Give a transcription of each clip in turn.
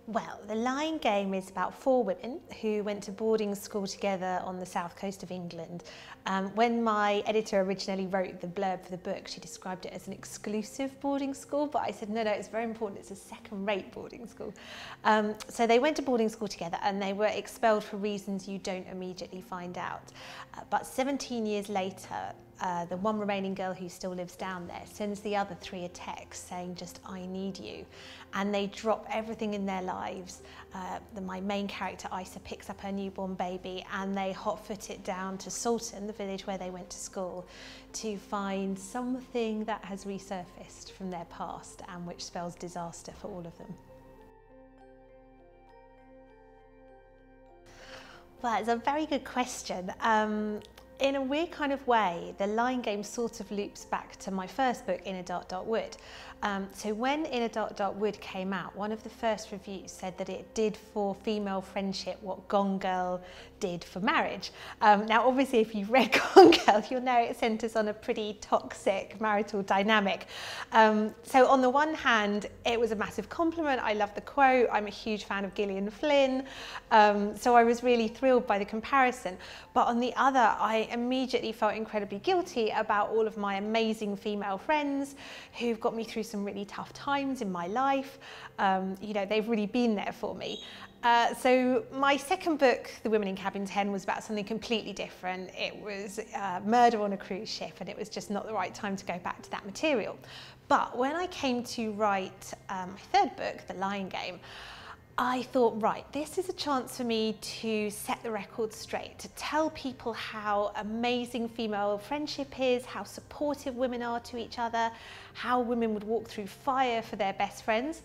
Well, The Lying Game is about 4 women who went to boarding school together on the south coast of England. When my editor originally wrote the blurb for the book, she described it as an exclusive boarding school, but I said, no, it's very important, it's a second-rate boarding school. So they went to boarding school together and they were expelled for reasons you don't immediately find out. But 17 years later, the one remaining girl who still lives down there sends the other 3 a text saying just, I need you. And they drop everything in their lives. My main character, Isa, picks up her newborn baby and they hot-foot it down to Salton, the village where they went to school, to find something that has resurfaced from their past and which spells disaster for all of them. Well, it's a very good question. In a weird kind of way, The Lying Game sort of loops back to my first book, In a Dark, Dark Wood. So when In a Dark, Dark Wood came out, one of the first reviews said that it did for female friendship what Gone Girl did for marriage. Now, obviously, if you've read Gone Girl, you'll know it centres on a pretty toxic marital dynamic. So on the one hand, it was a massive compliment. I love the quote. I'm a huge fan of Gillian Flynn. So I was really thrilled by the comparison. But on the other, I immediately felt incredibly guilty about all of my amazing female friends who've got me through some really tough times in my life. You know, they've really been there for me. So my second book, The Women in Cabin 10, was about something completely different. It was murder on a cruise ship, and it was just not the right time to go back to that material. But when I came to write my third book, The Lying Game, I thought, right, this is a chance for me to set the record straight, to tell people how amazing female friendship is, how supportive women are to each other, how women would walk through fire for their best friends.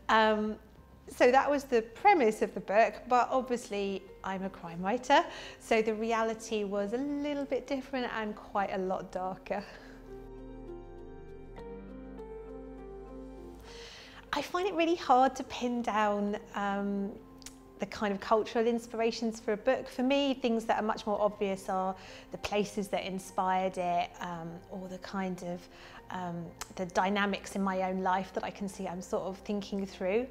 So that was the premise of the book, but obviously I'm a crime writer, so the reality was a little bit different and quite a lot darker. I find it really hard to pin down the kind of cultural inspirations for a book. For me, things that are much more obvious are the places that inspired it, or the kind of the dynamics in my own life that I can see I'm sort of thinking through.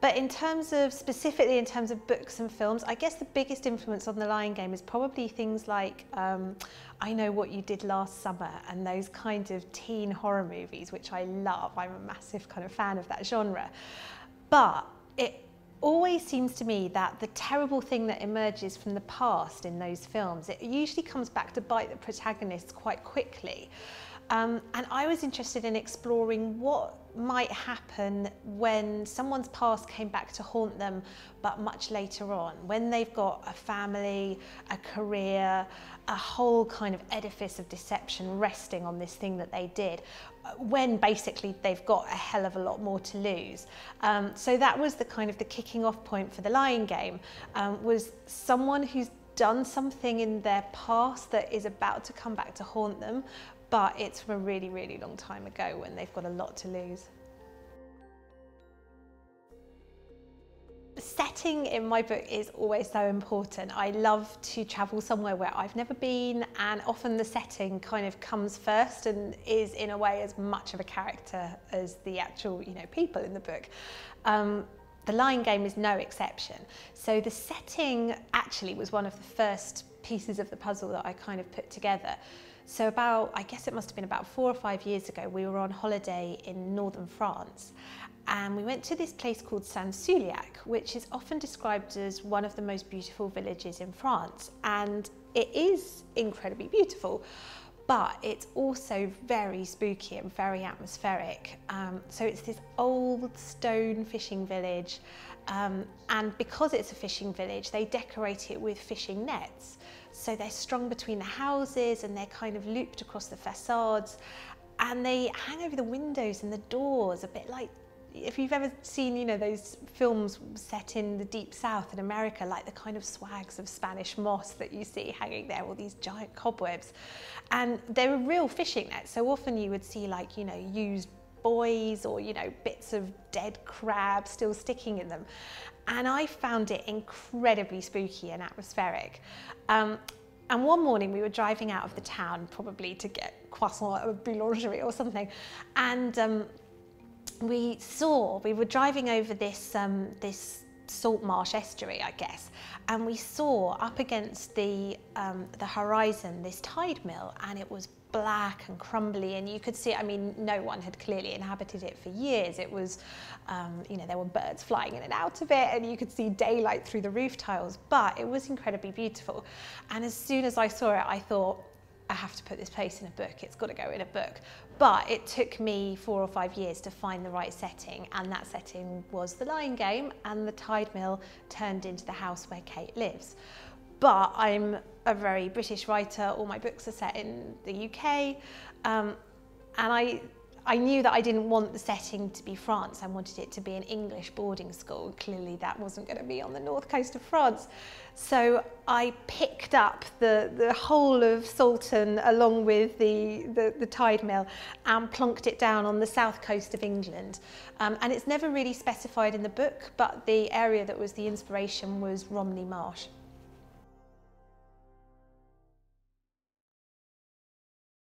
But in terms of, specifically in terms of books and films, I guess the biggest influence on The Lying Game is probably things like I Know What You Did Last Summer and those kind of teen horror movies, which I love. I'm a massive kind of fan of that genre. But it always seems to me that the terrible thing that emerges from the past in those films, it usually comes back to bite the protagonists quite quickly. And I was interested in exploring what might happen when someone's past came back to haunt them, but much later on, when they've got a family, a career, a whole kind of edifice of deception resting on this thing that they did, when basically they've got a hell of a lot more to lose. So that was the kind of the kicking off point for The Lying Game, was someone who's done something in their past that is about to come back to haunt them, but it's from a really, really long time ago when they've got a lot to lose. Setting in my book is always so important. I love to travel somewhere where I've never been, and often the setting kind of comes first and is in a way as much of a character as the actual, people in the book. The Lying Game is no exception. So the setting actually was one of the first pieces of the puzzle that I kind of put together. So I guess it must have been about 4 or 5 years ago, we were on holiday in northern France, and we went to this place called Saint-Suliac, which is often described as one of the most beautiful villages in France. And it is incredibly beautiful, but it's also very spooky and very atmospheric. So it's this old stone fishing village, and because it's a fishing village, they decorate it with fishing nets. So they're strung between the houses and they're kind of looped across the facades, and they hang over the windows and the doors, a bit like, if you've ever seen, those films set in the deep south in America, like the kind of swags of Spanish moss that you see hanging there, all these giant cobwebs. And they're a real fishing net, so often you would see like, used buoys or, bits of dead crab still sticking in them. And I found it incredibly spooky and atmospheric. And one morning we were driving out of the town, probably to get croissant at a boulangerie or something, and we were driving over this salt marsh estuary, I guess, and we saw up against the horizon this tide mill, and it was black and crumbly, and you could see, I mean, no one had clearly inhabited it for years. It was, you know, there were birds flying in and out of it, and you could see daylight through the roof tiles, but it was incredibly beautiful. And as soon as I saw it, I thought, I have to put this place in a book, it's got to go in a book. But it took me 4 or 5 years to find the right setting, and that setting was the Lying Game, and the tide mill turned into the house where Kate lives. But I'm a very British writer, all my books are set in the UK, and I knew that I didn't want the setting to be France. I wanted it to be an English boarding school. Clearly that wasn't going to be on the north coast of France. So I picked up the whole of Salton along with the tide mill and plonked it down on the south coast of England. And it's never really specified in the book, but the area that was the inspiration was Romney Marsh.